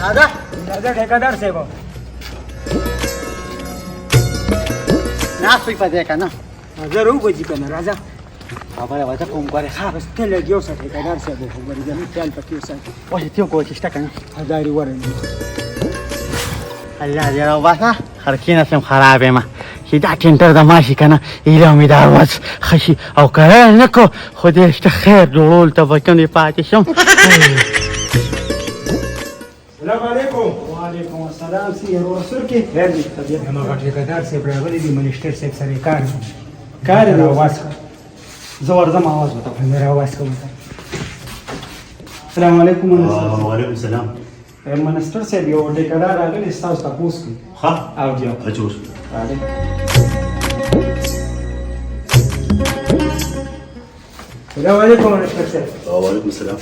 राजा ठेकेदार साहेब नाच पैसा का ना जरूर बजी करना राजा हमारे वजह को मुकारे खा बस तेल गियो सा ठेकेदार साहेब हो बड़ी जमी तेल पकियो सा वही थियो कोशिश करना हजारी वरन अल्लाह जरा वासा खर्चीना से खराब है मां सीधा टेंटर दमाशी करना इला उम्मीदवार वाज खशी او करे نکو خدای است خیر جوړول ته وکني پاتې شم السلام علیکم وعلیکم السلام سی رسول کې خیر دې طبيعت هم ټیکدار صاحب راغلي دي منیسټر صاحب سره کار نه واسه زور زما आवाज وته مې आवाज کوم السلام علیکم وعلیکم السلام منیسټر صاحب یو ټیکدار راغلی تاسو تاسو کوي ها او جو اچوس السلام علیکم منیسټر صاحب وعلیکم السلام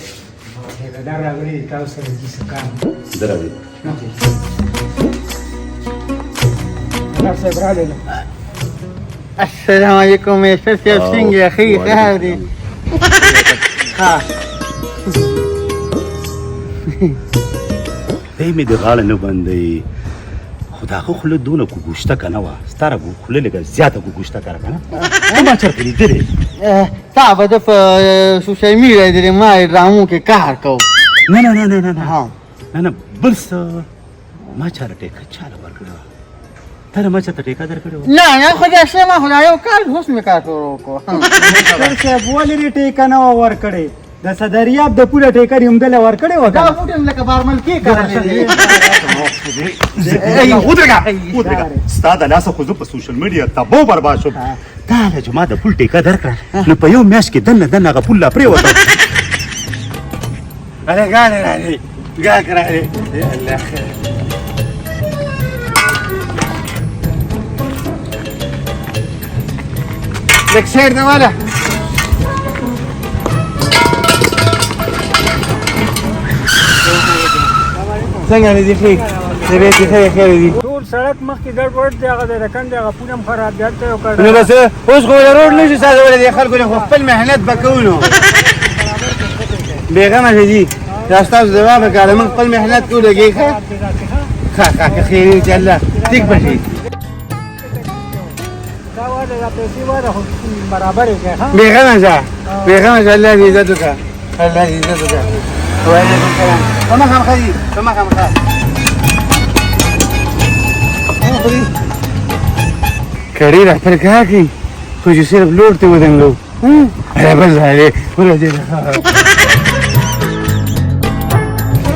ټیکدار راغلی تاسو سره دې کار درابي صاحب راغلی السلام عليكم يا شيخ سينج يا اخي هذه ها دایمه د غاړه نه باندې خدا خو خله دونه کو ګوشته کنه وا ستاره خله لګه زیاته کو ګوشته کړه کنه ما چرته دې تعب د سوشل میډیا د ما ډرامو کې کار کو نه نه نه نه ها نه بل څه ما چاره ټیکه چاله ورکړه تر ما چته ټیکه درکړو نه نه خدای شمه خدای یو کار اوس مې کار وکړو منیسټر صاحب ولې ټیکه نه ور کړې د صدریاب د پوره ټیکر هم دل ور کړې و دا فوټم لکه بارمل کې کارلې ودرګه ستاد لاسه خو په سوشل میډیا تبو برباد شو دا له جما د پول ټیکه درکړه نو په یو میاش کې دنه غ پول لا پرې وته انا قاعد علي قاعد علي الله خير لك سير ده ولا څنګه دې فيك دې خیر دي ټول سړک مخکې ګډوډ دی هغه د رکن دی هغه پونم خراب دی ته یو کړ نو بس اوس خو روډ نشي ساده دي خلکو له خپل مهنت وکولو بیغمه دي تاسو جواب کړه موږ خپل مهنت کوو لګي ښه خیر دې الله ټیک بشي دا وایي دا پیسې وایي برابر یې ها بیغمه الله دې عزت وکړه الله دې عزت وکړه وعلیکم السلام وما خم خدي وما خم خدي کړي راځل کاږي خو چې صرف لوړ ته ودانګو اے بس عليه ولا دي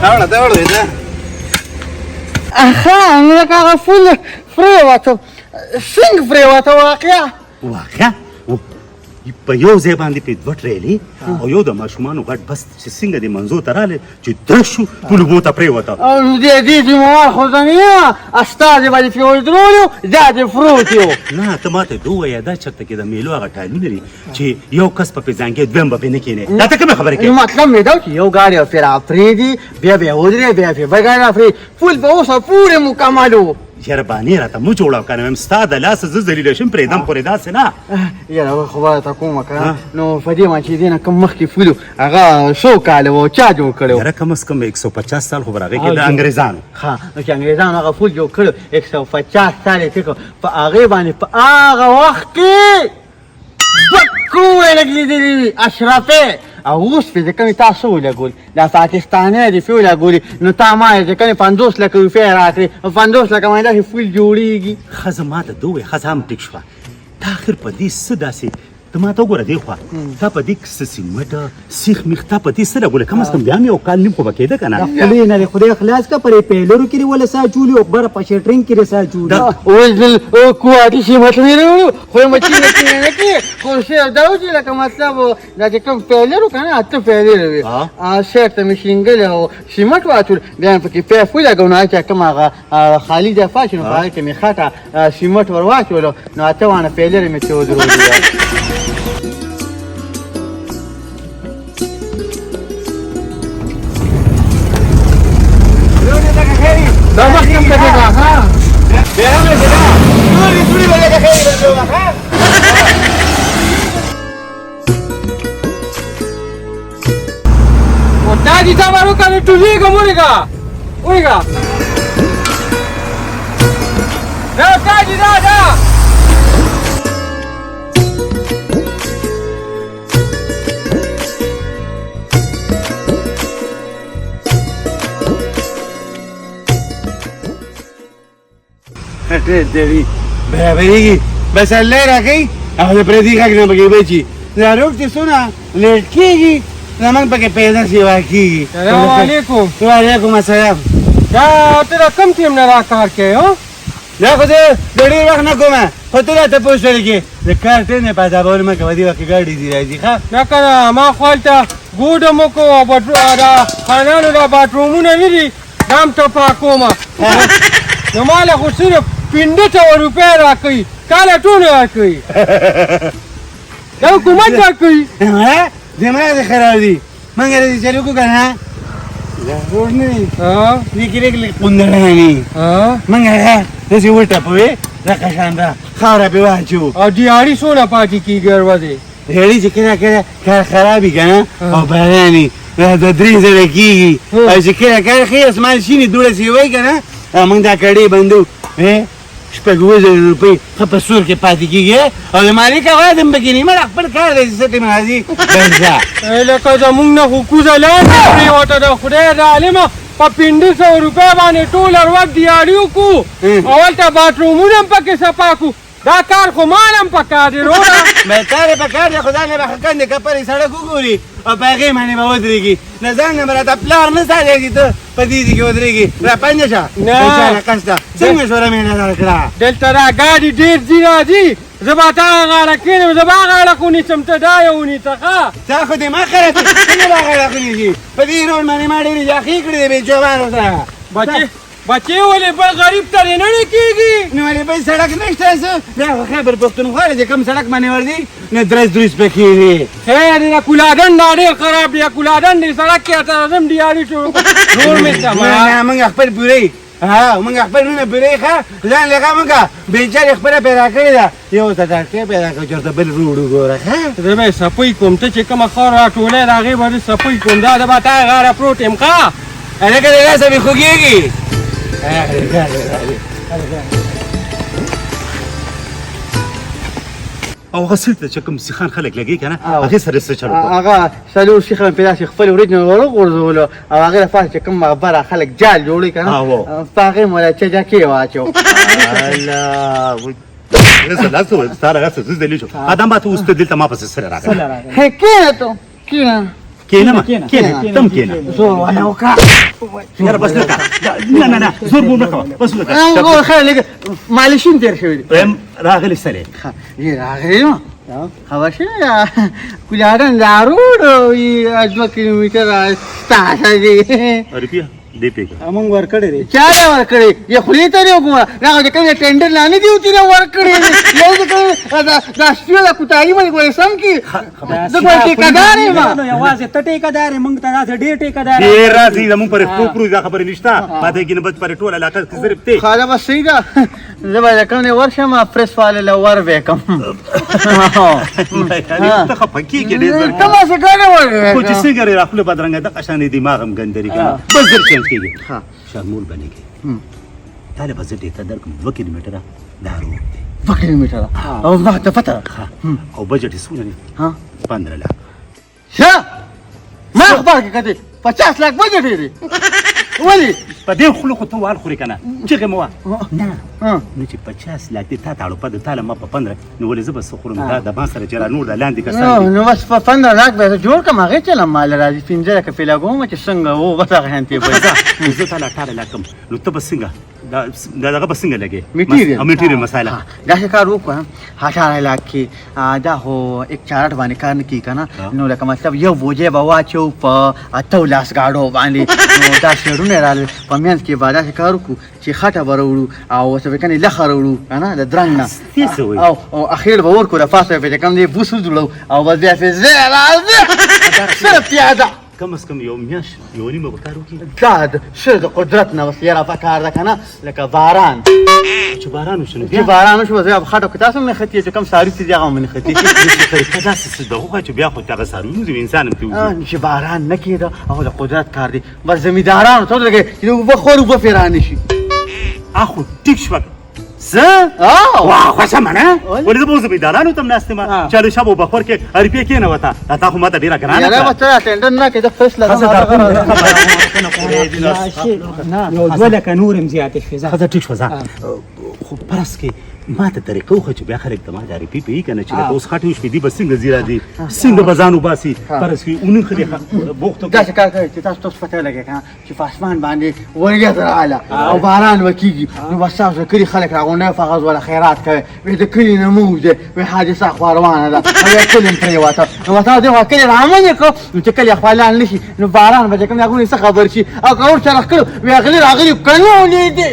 انا دا ورته ده اخا انا كان فل فريواتو څنګه فريواتو واقعا په یو ځای باندې په دوه ټریلي او یو د ماشومانو غټ بس چې څنګه د منځو ته راغلی چې درشو ټولو بو ته پرېوته دې مواخذه نه استاد باندې فیول درولو دا د فروټ یو نه ته ماته دوه وایه دا چېرته کې د میلو هغه ټایمونه دي چې یو کس په پېزانګې دویم به پې نه کښېنې دا ته کومې خبرې کوې مطلب مې دا چې یو ګاډی پرې راپرېږدي بیا ودرې بیا بل ګاډی راپرېږدي فول به اوسه پورې مکمل و یربانې راته مو جوړه که نه ستا د لاسه زه ذلیله شم پرېږدم خورې داسې نه یاره خبره ته کومه که نو په دې باندې چې دې نه کوم مخکې فول هغه څو کاله و چا جوړ کړی و یاره کم از کم 150 سال خو به هغې کې د انګرېزانو ښه نو چې انګرېزانو هغه فول جوړ کړی 150 سال یې تېر کړ په هغې باندې په هغه وخت کې دوه کوې لګېدلې وي اشرفې او اوس پې چې کومې تاسو ولګول دا پاکستاني دي فی ولګولي نو تا ما یې چې کومې 50 لکه روپۍ راکړې 50 لکه باندې داسې فول جوړېږي ښځه ما ته دوی ښځه هم ټیک شوه تا اخر په دې څه داسې ته ما ته وګوره دې خوا تا په دې څه سیمټه سیخ میخ تا په دې څه لګولې کم از کم بیا مې یو کال نیم خو به کېده که نه خولې نه خدای خلاص کا پرې پیلرو کې ولا سا چولي او بره په شټرینګ کې سا چولي اوس کواتي سیمټ لرو خو مچې نه کې خو څه دا و چې لکه مطلب دا چې کوم پیلرو که نه اته پیلر وي سیټ ته مې شینګل او سیمټ واچول بیا مې پکې پیف ولګو نو چې کوم هغه خالي ځای چې نو هغې کې مې خټه سیمټ ور واچولو نو اته وانه پیلر مې چې ودرولي دا مخکم ته دی ها بیا هم دې دا ټولې ولګه خیر درته ها او دا دې تا مارو کنه ټولې کومه Oiga. Da, Kaji, da. Devi, برابريږي بس الله راکړي هغه پرې دی غږ نه بګي بچي دا روغ چې سونه لټ کېږي زمونږ پکې پیدا سیوا کېږي. السلام علیکم. وعلیکم السلام. دا ته دا کم ټیم نه را کار کوې هو؟ دا خو زه د ډېر وخت نه کومه خو ته راته پوښتنه کې د کار ټیم نه پیداوار مه کوه دې وخت کې ګاډي دي راځي ښه نه که نه ما خو هلته ګوډه مو کوه دا خانانو دا باټرومونه نه دي دا هم ټپا کومه نو ما له خو صرف 1500 روپۍ راکوي کاله ټول راکوي دا حکومت راکوي دماغ دې خراب دي موږ دې چلو کو که نه دا روډ نه دی دې کې لږ قوندړانې موږ هغه داسې وټپوې لکه شان ده خاوره پرې واچو او دیاړي څونه پاتې کېږي اروځې ډېرې چې کله کله کار خراب وي که نه او بارانې د 3 زره کېږي او چې کله کله ښې اسمان شینې دوړه سیوی که نه موږ دا کړې بندو شپږ 7,000 روپۍ ښه په سور کې پاتې کېږي او د مالک هغه دم پکې نیمه خپل کار دی چې څه ټیم راځي بنځه لکه زمونږ نه خو کوزه لاندې پرېوته د خدای د عالمه په 1500 روپۍ باندې ټول ورځ دیاړي وکړو او هلته باټرومونه هم پکې صفا کړو دا کار خو مال هم پکار دی وروره بهتر یې پکار دی خو ځان یې به ښه کندې کپرې سړک وګوري او په هغې باندې به ودرېږي له ځان نه به راته پلار نه ساتېږي ته په دې کې ودرېږي را پنجه شه بیچاره کس ته څنګه مشوره مې نه درکړه دلته دا ګاډي ډېر ځي راځي زه به تا غاړه کښېنم زه به غاړه خو نیسم ته دا یې ونیسه ښه تا خو دې ما خراب کړي څنګه به غاړه خونیږي په دې روډ باندې ما ډېرې جاخې کړې دي بېچوبانو سره بچې ولې بل غریب ته یې نه کېږي نو ولې بل سړک نشته څه بیا خو خیبر پښتونخوا دی چې کوم سړک باندې ورځي نه درس پکې دی خیر د کولادن دا ډېر خراب دی کولادن دی سړک کې ته راځم دیاړي ټول مې نه موږ خپل پورې موږ خپل نونه پورې ښه ځان لږه موږ بېچارې خپله پیدا کړې ده یو ته ډاکټر پیدا کړو چې ورته بل روډ وګوره ښه زه به یې صفۍ کوم ته چې کومه خاور راټولې د هغې به زه صفۍ کوم دا به تا غاړه پروت یم ښه هلکه د لاسه مې خوږېږي او هغه سیټ ته چې کوم سیخان خلک لګي که نه هغې سره څه چل وکړو هغه څلور سیخه مې پیدا شي خپل وریجنل وغورځولو او هغې لپاره چې کوم مغبره خلک جال جوړوي که نه په هغې مو له چجکې واچو الله ستا رغه څه زه دلی شو ادم به ته اوس ته دلته ما پسې سره راغلی کښېنه ته کښېنه کېنه تم کېنه زور ونه وکړه یاره بس لکه نه زور مو نه کوه بس لکه خیر لږ مالشین تېر شوي دي راغلی سړی راغلی یم خبر شوې کولادن دا روډ 2 کیلومتره ستاسه دي روپیه دې پېږه موږ ورکړی دی چا له ورکړې یې خولې ته دې وګوره هغه چې کوم ټینډر لاندې دي چې ورکړې یو چې کوم دا سپیو د کوتاهي باندې ګورې سم کې زه ګورې ټیکهدار یم یوازې ته ټیکهدار یې موږ ته داسې ډېر ټیکهدار ډېر راځي زموږ پرې پروپرو دا خبرې نشته پاتې کېږي نه بس پرې ټول علاقه کې صرف ته خاله بس صحیح ده زه به کوم دی ورشم پرس والا له ور به کم ته خپه کېږي ډېر کومه څه ګاډه ور خو چې څنګه رې راخله بدرنګه د قشانې دماغ هم ګندري کنه بس زر چینج کېږي شرمول بنېږي تا له به زه ډېته درکړم 2 کیلومتره دا روډ دی 2 کیلومتره او ما ته پته او بجټ یې څونه دی 15 लाख ښه ما خبر کې کتې 50 लाख بجټ دی ولې په دې خلو خو ته وال خورې که نه چغې مه وه نه نو چې 50 लाख دې تا ته اړو په تا له ما په 15 نو ولې زه به څه خورم دا د ما سره چې را نور د لاندې کسان دي نو بس په 15 लाख به جوړ کړم هغې چلم مال راځي 15 لکه پې لګوم چې څنګه و بس هغه شانتې به زه تا له 18 लाख کم نو ته به څنګه دا دغه به څنګه لګې میټیریل مسایله داسې کار وکړم 18 लाख کې دا خو 1 چارټ باندې کار نه کېږي که نه نو لکه مطلب یو بوجۍ به واچو په 18 ګاډو باندې نو دا شیرونه راغلل په منځ کې به داسې کار وکړو چې خټه به راوړو او څه به کنې لخه راوړو که نه د درنګ نه او اخیر به ورکړو د پاسه به چې کوم دی بوس وځړو او بس بیا پې زه راځه صرف پیاده کم از کم یو میاشت یو نیمه به کار وکړي دا د ښه د قدرت نه وس یاره پکار ده که نه لکه باران چې باران وشو نو چې بیا باران وشو بیا به خټه کړو تاسو هم نښتې چې کوم ساري څه دي هغه هم نښتې طریقه داسې څه ده وښه چې بیا خو هغه څاروي وځي انسان هم پرې وځي چې باران نه کېده او د قدرت کار دی بس زمیندارانو ته ولګوي چې د اوبه خور اوبه پرې رانشي اخو ټیک شوه زه واه خوښه منه ولې زه به اوس زمیندارانو ته هم ناست یم چې هلې شب وبخور کې اریپې کېنوته تا خو ماته ډېره ګرانه یاره به ته اټنډن نه کېده فیصله یو 2 لکه نور هم زیاتې شوې ځه. ښځه ټیک شوه ځه خو فرض کې ما ته طریقه وښه چې بیا خلک د ما د اریپې پوهېږي که نه چې لکه اوس خټې وشوې دي به څنګه ځي راځي څنګه به ځان وباسي فرض کې اونۍ خلې بوخت داسې کار کوي چې تاسو پته ولګوي که نه چې په اسمان باندې وریځ راغله او باران به کېږي نو بس تاسو د کلي خلک راغونډوي فغز ولا خیرات کوي وایي د کلي نه موږ دی وایي حادثه خو روانه ده او یا کلي هم پرېوته نو تاسو دې خوا کلي رامنې کړو نو چې کلي خپلان نه شي نو باران به چې کوم هغوی څه خبر شي او که اور چرخ کړو وایي هغلي راغلي که نه ولیدې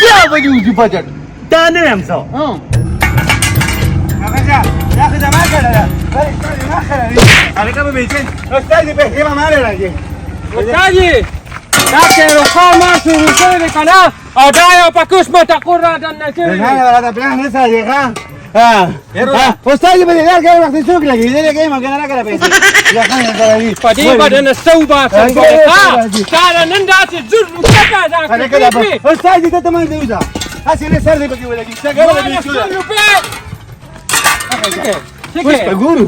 بیا به دې وځي بجټ دا نه یم زه یا خو زما کړه ده ما خره هلکه به بیچین استاد دې پیسې به مالې راځي استادي دا چې روخا ما شروع کړی دی که نه او دا یو پکوس متقور را دننه شوی دی. دا پلان نه ساتي ښه استاد دې به دې لار کوي وخت څوک لګي دې لګي ما کنه راکړه پیسې یا خان په دې به دنه څه وباسم تا نن داسې زور روپۍ پیدا کړې استاد دې ته من دی وځه هسې نه سر دې پکې ولګي څه کوي ګورو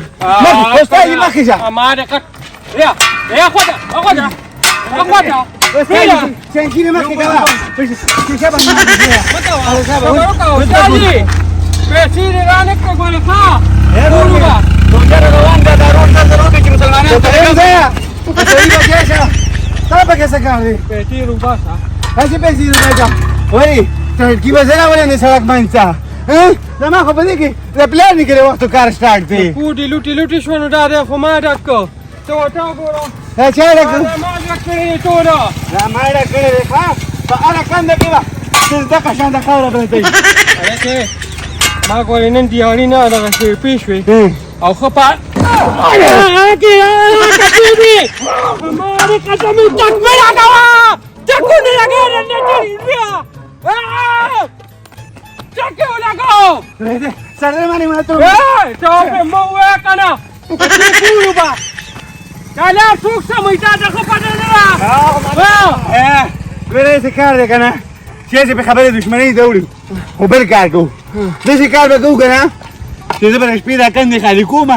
استاد دې مخې ځه ما دې کټ یا خواته چنکي دې مخې کوه شیشه به استادي پیسې دې رانه کړه ګورې ښه روان ده دا روډ ته ضرورت دی چې مسلمانان ته صحیح به ځای شه تا پکې څه کار دی پیسې روباسه هسې پیسې روپۍ وایي ټرټکي به زه راولم د سړک منځ ته زما خو په دې کې د پلان نیکلې وختو کار سټارټ دی کوډي لوټي شو نو دا دی خو ما ډک کړ ته ورته وګوره دا چا ډک ما ډک کړی دی ټوله دا ما ډک کړی دی ښه په هره کنده کې به دغه شانته خاوره پرته وي هلکې ما ګورې نن دیاړي نه دغه شوې پېښ شوې او ښه په ما دې قسمې ټک مه لګوه ټکونه لګوې رنډې بیا ټک یې ولګو سره باندې ماته ته پرې مه ووایه که نه په دې کولو به دا لار څوک سموي تا ته ښه پته نه ده ګوره داسې کار دی که نه چې هسې په خبرې دښمنۍ ته وړو خو بل کار کوو داسې کار به کوو که نه چې زه به د شپې دا کندې خالي کوم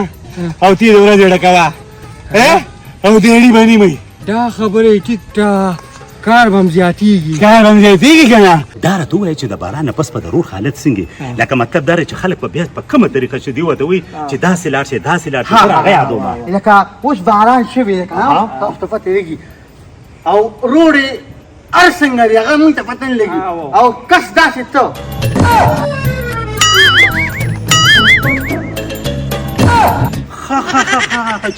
او تی د ورځې ډکوه او دیړي به نیمئ دا خبرې ټیک ده کار به هم زیاتېږي کار به هم زیاتېږي که نه دا راته ووایه چې د باران نه پس به د روډ حالت څنګه لکه مطلب دا چې خلک به بیا په کومه طریقه چې دوی ورته وایي چې داسې لاړ شي داسې لاړ شي زه هغه یادوم لکه اوس باران شوی دی که نه تاسو ته پته لګي او روډ یې هر څنګه دی هغه مونږ ته پته نه لګي او کس داسې ته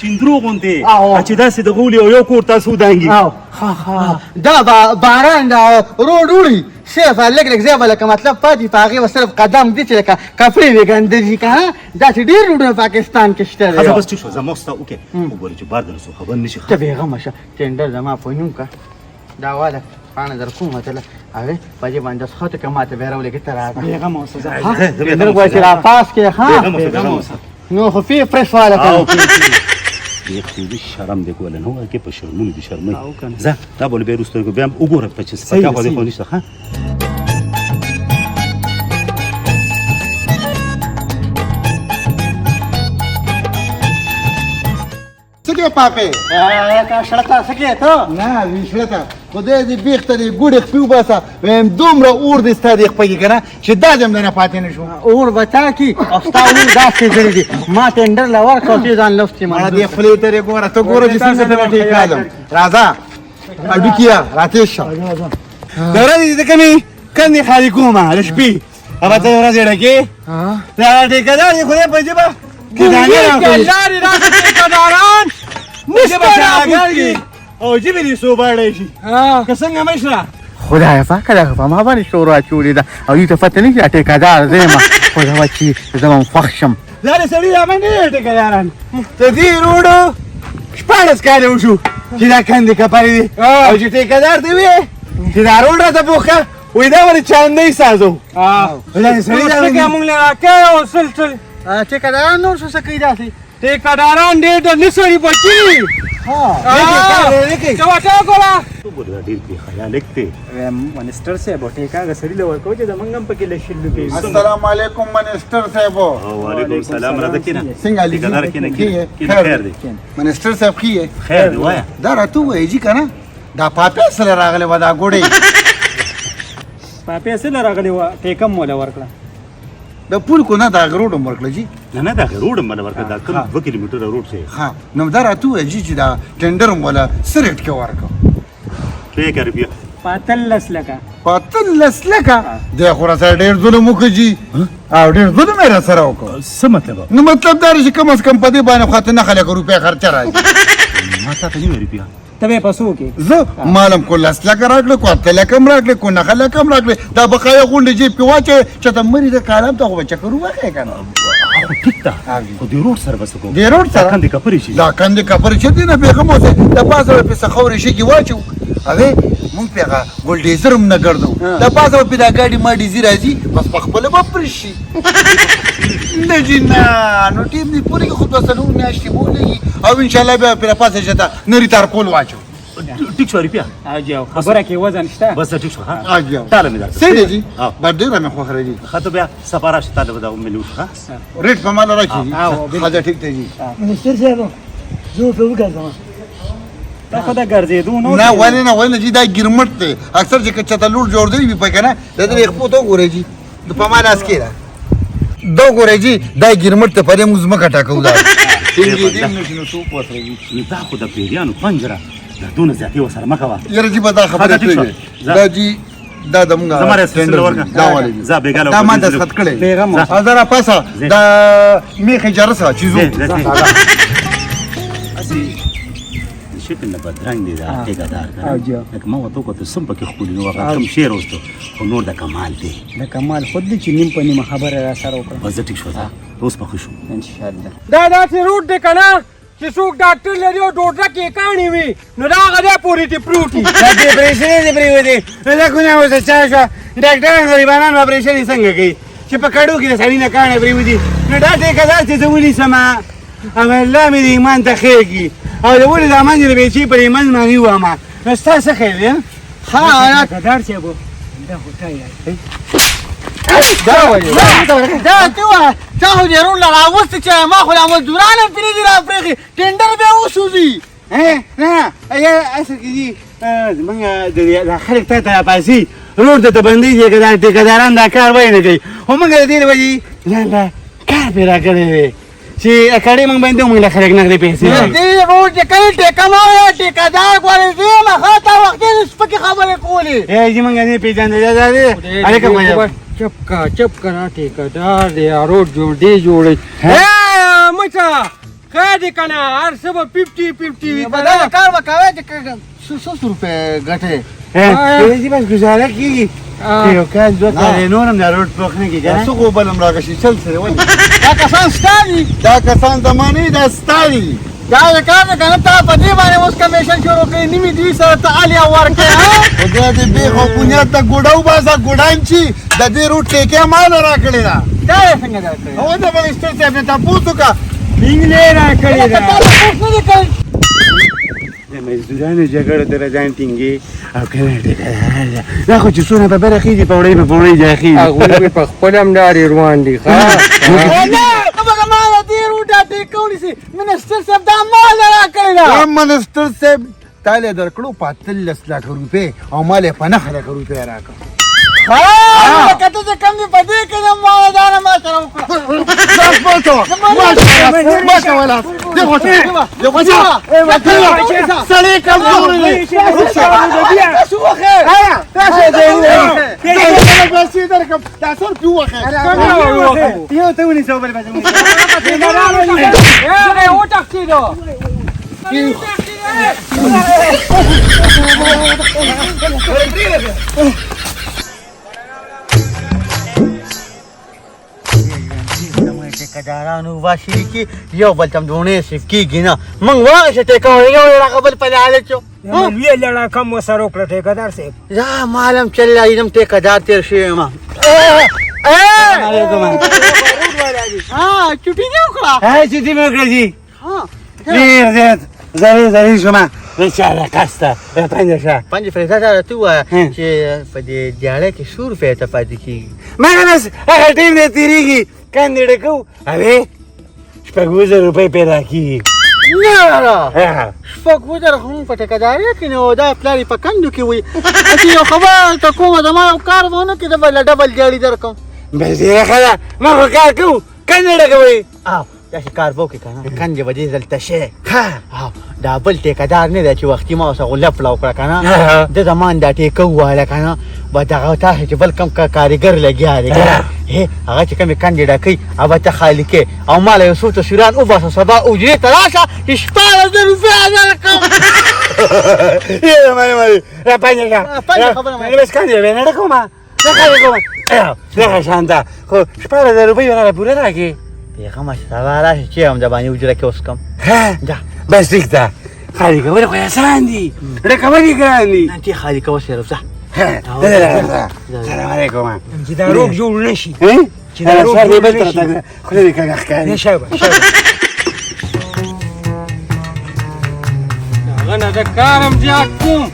چیندرو غوندې چې داسې د غولي او یو کور تاسو ودانګي دا باران دا روډ وړي صرف لږ لږ ځای به لکه مطلب پاتې په هغې به صرف قدم دی چې لکه کپړې وې ګنده شي که نه داسې ډېر روډونه پاکستان کې شته دی بس ټیک شو زه مخ ستا وکړې وګورې چې بار د رسو خبر نه شي ته بېغمه شه ټینډر زما په نوم که دا واله پاڼه در کومه تله هغې په دې باندې سخته که ما ته بیا راولېږې ته راځه بېغمه اوسه ټینډر غواړي چې راپاس کړې ښه نو خو فی فرش والا کوي یخ دې شرم دې کوله نو کې په شرمونو دې شرمای زه دا بول به روستو بیا وګوره په چې سپکا خو دې خو نشته ها څه کې پاپې شړکه څه کې ته نه ویشلته خدای دې بیخته دې ګوډې خپې وباسه ویم دومره اور دې ستا دې خپې کې که نه چې دا دې هم دنه پاتې نه شو اور به تا کي او ستا اور داسې ځړې دي ما ټینډر له ورکړه او چې ځان لوستې مړه دې خولې ته دې ګوره ته ګوره چې څنګه ته به ټیک کړم راځه اډوکیه راتېش شه د ورځې د کمې کندې خالي کومه د شپې هغه ته د ورځې ډکې دا ټیکهدار دې خدای په ژبه کې دانې راکوي لارې راځي ټیکهداران ژبه چاګرګي او ژبې دې سوباړی شي که څنګه مشره خدای پاکه دا په ما باندې شور واچولې ده او دوی ته پته نه چې ټیکهدار زه یم خو دا وه چې زه به هم خوښ شم دا د سړي را باندې ټیکهداران د دې روډو 14 کاله وشو چې دا کندې کپرې دي او چې ټیکهدار دی وې چې دا روډ راته پوښه وایي دا ولې چاندی سازو سړي دا موږ له راکې او سلسل ټیکهداران نور څه کوي داسې ټیکهداران ډېر د نسړي بچي ډېر بې خیالک دی منسټر صاحب ټیکا غسړي له ورکو چې د منګ هم پکې لشل کې السلام علیکم منسټر صاحب وعلیکم السلام راځه کینه څنګه علي ټیکهدار کینه خیر دی منسټر صاحب خیه خیر دی وایا دا راته وایي چې کنه دا پاپه سره راغله و دا ګوډې په پیسې راغلی و ټیکم مولا ورکړه د پول کو نه دا روډ ورکړه جی نه دا روډ مله ورکړه دا کوم 2 کیلومتره روډ دی ها نو دا راته وایي چې دا ټندر مولا سریټ کې ورکړه 2 روپیا پاتلس لکه پاتلس لکه د خورا سره ډېر ظلم وکړي جی او ډېر ظلم یې را سره وکړ څه مطلب نو مطلب دا چې کم از کم په دې باندې خاطر نه خلک روپیا خرچه راځي ما ته 2 روپیا تبه پسو کې زه مالم کو لاس لکه راکړه کو ته لکم راکړه کو نه لکم راکړه دا بقایا غونډه جیب کې واچې چې ته مری د کالم ته خو چکرو وکړې کنه ټیک تا خو د روډ سره بس کو د روډ سره کاندې کپرې شي دا کاندې کپرې چې دینه پیغام اوسه د پاسه په سخوري شي کې واچو اوه مونږ پیغه ګولډیزر هم نه ګرځو د پاسه په دا ګاډي ما ډیزی راځي بس په خپل به پرشي نه جنا نو ټیم دی پوری خو تاسو نو میاشتې بولېږي او ان شاء الله به پر پاسه شته نری تر پول واچو ټیک شو روپیا اجاو خبره کې وزن شته بس ټیک شو ها اجاو تعالی مې دا سړي جی باندې را مې خو خرجي خاطر بیا سفاره شته دا ملو ها ریټ په مال راځي حاجه ټیک دی جی منسټر صاحب زه په وګورم دا خو دا ګرځېدو نو نه ولې جی دا ګرمټ دی اکثر چې کچته لور جوړ دی په کنه د دې خپل تو ګورې جی د په مال اس کېره دو ګورې جی دا ګرمټ ته پرې موږ مکه ټاکو دا دې نشو سو پوتري دا خو د پیریانو پنجره دا دونه زیاتې وسره مکه وا یره جی په دا خبره کوي دا جی دا دمغه زماره سندر ورکا دا ولې za begalo دا ما د خط کړي پیغام ازره پاسه دا میخه جرسه چیزو اسی شکل نه بدرنګ دي دا ټیکهدار لکه ما وته کو ته سم پکې خپل نو هغه کم شعر وستو خو نور د کمال دی د کمال خود دې چې نیم په نیمه خبره را سره وکړه بس ټیک شو دا اوس په خوشو ان شاء الله دا داسې روټ دی کنه چې څوک ډاکټر لري او ډوډه کې کاڼي وي نو دا غدا پوری ټی پروټي دا دې پرېشنې دې پرې ودی دا کو نه وځه چا شو ډاکټر غریبانو اپریشن څنګه کوي چې په کډو کې سړی نه کاڼي پرې ودی نو دا ټیکهدار چې زولي سما او الله مې ایمان ته خېږي او د ولې زمان دې به چې پر ایمان باندې وامه نو تاسو خېل ها ټیکهدار صاحب دا هوټای دا ته دا خو دې روډ لا راوستي چې ما خو لا مزدوران هم پرې دي را پرېږي ټینډر به وسوځي نه یا اصل کې دي زمونږ د خلک ته پاسي روډ ته بندي دي که دا ټیکهداران دا کار وایي نه کوي خو موږ د دې وجې لا کار پې راکړی دی چې کړی موږ باندې موږ له خلک نغدې پیسې دې روډ چې کله ټیکه ما وایه ټیکهدار ګورې زه ما خاطر وخت دې سپکې خبرې کولې چې موږ نه پېژندې دا دی هلکه وایه چپ کا ټیکهدار دی روډ جوړ دی جوړې مچا کاډې کنه هر څه به 50-50 وي دا کار وکوي چې 100 روپۍ ګټې چې بس ګزاره کېږي یو کال دوه کال نور هم دا روډ پوخ نه کېږي څه خو بل هم راکشي چل سره ولې دا کسان ستا دي دا کسان زمانې دا ستا دي دا کار نه کنه تا په دې باندې اوس کمیشن شروع کړي نیمې دوی سره ته الیا ورکې خدای دې به خو بنیاد ته ګډاو باسه ګډان چی د دې روټ ټیکه مال راکړی دا دا څنګه درکړي او دا منسټر صاحب ته تاسو کا انګلې را کړی دا د مزدورانو جګړه در ځان ټینګي او کنه ټیکهدار دا خو چې څونه په بره خېږي په وړۍ په وړۍ ځای خېږي هغوی په خپل هم لارې روان دي نه ته ما دې روټه ټیکونی سي منسټر صاحب دا مال راکړی دا منسټر صاحب تاله درکړو 15 لک روپے او مال په 9 لک روپے راکړو کته چې کم دي په دې کې نه ما دا نه ما سره وکړه سړی کمزور دی یو ته ونیسه بل ټیکهدار یارانو واشي کې یو بل تم دونه سیف کېږي نه موږ واغې ته کوو یو هغه بل په لالچ شو مولوي لړا کم وسره وکړه ټیکدار صاحب یا معلم چل راځم ټیکدار تیر شوی ما چټي نه وکړه چټي مې وکړه جي ها ډېر زیات زری شوم بېچاره کسته پنځه شه پنځه فریضه ته ته ووایه چې په دې دیاړۍ کې څو روپۍ ته پاتې کېږي مګر بس هغه ټیم دی تېرېږي کندې ډکوو اوې شپږ اووه زره روپۍ پیدا کېږي نه شپږ اووه زره خو مونږ په ټیکهدارۍ کې نه وو دا پلار یې په کندو کې وي چې یو خبره ته کومه زما یو کار به ونه کړي زه به له ډبل دیاړي درکړم بس ډېره ښه ده ما خو کار کوو کندې ډکوئ داسې کار به وکړې که نه کندې به دې دلته شی دا بل ټیکهدار نه دی چې وختي ما ورسره غلپله وکړه که نه ده زمان دا ټیکه وواله که نه به دغه تاسې چې بل کوم کارګر لګیا دی که نه هغه چې کومې کندې ډکوي هغه به ته خالي کې او ما له یو څو تصویران وباسه سبا اجرې ته راشه چې 16000 روپۍ درکړم را پنځه شه بس کندې به نه ډکوم زه خالي کوم دغه شان ده خو 16000 روپۍ به راله پوره راکړې پیغمه سبا راشي چې هم د باندې اجره کې اوس کم ده بس ټیک ده خالي کول خو اسان دي ډکول یې ګران دي ته خالي کوه صرف ځه سلام علیکم چې دا روغ جوړ نشي چې دا روغ جوړ نشي خوله دې کږه ښکاري شابه هغه نه د کارم زیات کوم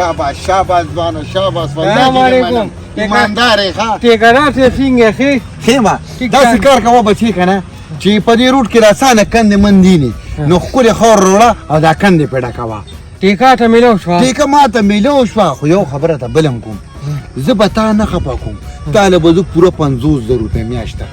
شاباش شاباش ځوانو شاباش سلام علیکم ایماندار یې ښه ټیکهدار صاحب څنګه ښې ښه ما داسې کار کوه بچی که نه چې په دې روټ کې راسانه کندې مندینې نو ښکلې خور روړه او دا کندې پې ډکوه ټیکه ته میلو شوه ټیکه ما ته میلو شوه خو یو خبره ته بل هم کوم زه به تا نه خفه کوم تا له به زه پوره 50000 روپۍ میاشته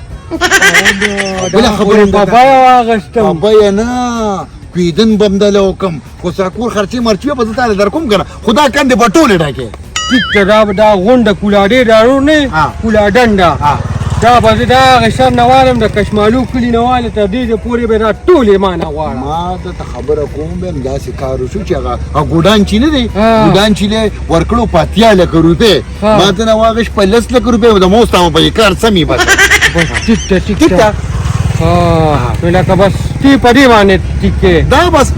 بله خبره په بیه واخیستم په بیه نه کویدن به هم دله وکړم خو ساکور خرچې مرچې به زه تاله در کوم که نه خو دا کندې به ټولې ډکې ټیک ته دا غونډه کولاډې دارو نه کولا ډنډه دا به زه د هغې سر نه والم د کشمالو کلي نه والې تر دې پورې به دا ټولې ما نه غواړم ما ته خبره کوم بیم داسې کار وشو چې هغه ګوډان چې نه دی ګوډان چې دی ورکړو په 80 لکه روپۍ ما ته نه واغېش په 10 لکه روپۍ د موستامه په کار سمې بس ټیک ته نو لکه بس تی په دې باندې ټیک کې دا بس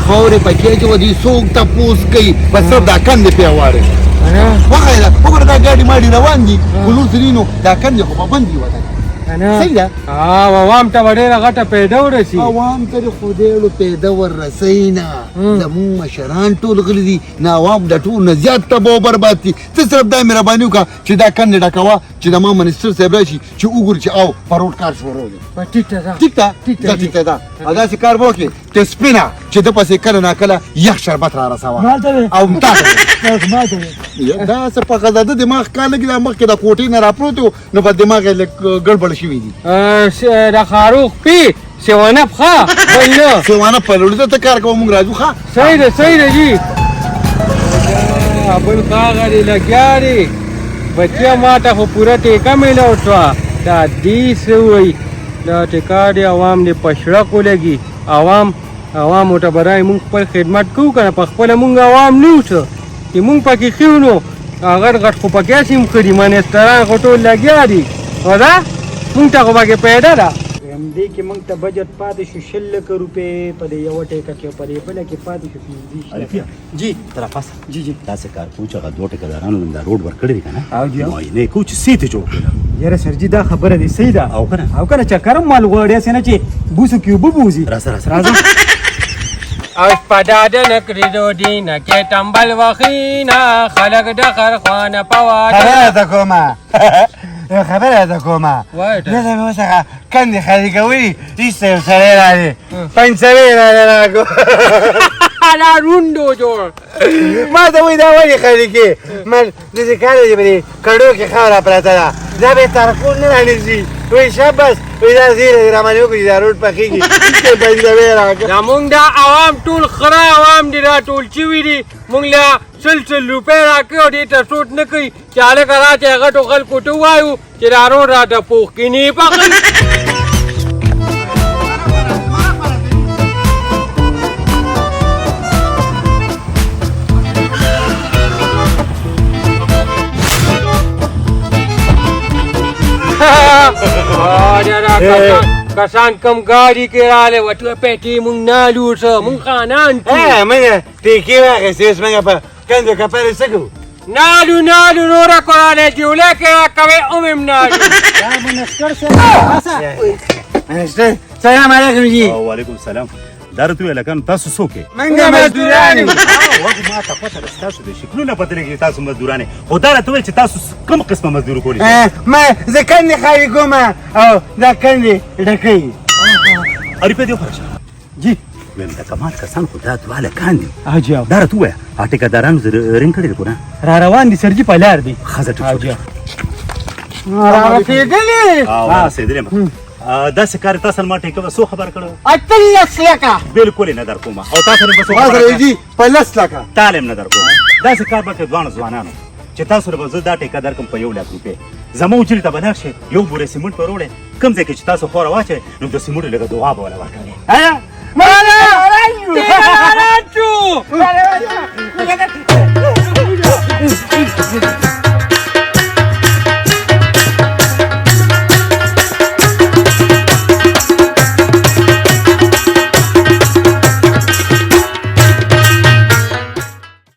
خاورې پکې چې ودي څوک تپوس کوي بس صرف دا کندې پې غواړي وغیره وګوره دا ګاډي ماډي روان دي خلوص نو دا کندې خو به بندي وطن صحیح ده عوام ته به ډېره غټه پیدا ورسي عوام ته د خدایلو پیدا وررسوي نه زمونږ مشران ټول غلي دي نه عوام د ټول نه زیات تباه او برباد دي ته صرف دا مهرباني وکړه چې دا کندې ډکوه چې د ما منسټر صاحب راشي چې وګوري چې او په روډ کار شروع دی ټیک ته ټیک ده او داسې کار به وکړې چې سپینه چې ده پسې کله ناکله یخ شربت را رسوه او تا دا څه په غزاده دماغ کار لګي دا مخکې د کوټې نه راپروت و نو په دماغ یې لږ ګړبړ شوي دي د خاروخ پي سیوانه ښه بل نه سیوانه په لوړه ته کار کوو موږ راځو ښه صحیح ده جي بل کاغه دې لګیا دی بچیا ما ته خو پوره ټیکه میلاو شوه دا دې څه وایي دا ټیکه دی عوام دې په شړکو لګي عوامو ته برای مونږ خپل خدمت کوو که نه په خپله مونږ عوام نه اوسه چې مونږ پکې ښه نو غټ غټ خو پکې هسې هم ښه دي منستران خو ټول لګیا دي نو دا مونږ ته خو پکې پیدا ده همدې کې موږ ته بجټ پاتې شو 6 لکه روپۍ په دې یوه ټیکه کې په دې بله کې پاتې شو 15 الفیا جی ترا پاسه جی داسې کار کوو چې هغه دوه ټیکهدارانو نن دا روډ ورکړی دی که نه او جی معاینه یې کوو چې سیتې جوړ کړي یاره سرجي دا خبره دې صحیح ده او که نه او که نه چکرم مال غواړي هسې نه چې بوسو کې اوبه بوځي راځه اوس په ډاډه نه کړي ډوډۍ نه کې ټمبل وخینه خلک د خرخوانه په واټه خبره ته کومه خبره ته کومه وایه ته. نه ته مې اوس هغه کندې خالي کوي ایسته یو سړی راغی پنځوي راغی دا روندو جوړ ما ته وایي دا ولې خالي کې من داسې کار دی چې په دې کډو کې خاوره پرته ده دا به ترکون نه رانیسي وایي شاباس وایي دا زیره رامنې وکړي دا روډ پخېږي ایسته پنځوي راکړه زمونږ دا عوام ټول خره عوام دي راټول شوي دي مونږ له 100 روپۍ راکړي او دې ته سوټ نه کوي چې هلکه راته غټو خلکو ته ووایو چې دا روډ راته پوخ کینې پخوي کسان کم گاډي کې راغلی وه ټوله پیټې مونږ نالو څه مونږ خانان منګه ټیکې واخیستې اوس منګه په کندو کپرې څه کوو نالو نوره قرآن جوله کې راکوې هم نالو سلام علیکم جی وعلیکم السلام دا راته ویل کنه تاسو څوک یې منګه مزدوران یو. وګ ما ته پته ده تاسو د شکلونه پته لګي تاسو مزدورانه خو دا راته ویل چې تاسو کوم قسمه مزدور کولی ما زه کندې خالي کوم او دا کندې ډکوي اړ په دې فرشه جی ویم دا کمال کسان خو دا دواله کاندي حاجی دا راته وایه ټیکادارانو رنګ کړی کو نه را روان دي سرجي په لار دي خزه ټیک را رسېدلې ها سیدلم داسې کار تاسو ما ټیکه سو خبر کړو 18 لکه بالکل نه در کوم او تاسو نه بسو حاضر جی په لس لکه تعلیم نه در کوم داسې کار به ځوان ځوانانو چې تاسو به زه دا ټیکه در کوم په 1 لک روپۍ زمو چې ته بلغ شي یو بوره سیمنټ پر وړه کم ځای کې چې تاسو خور واچي نو د سیمنټ لګه دعا به ولا ورکړي مالا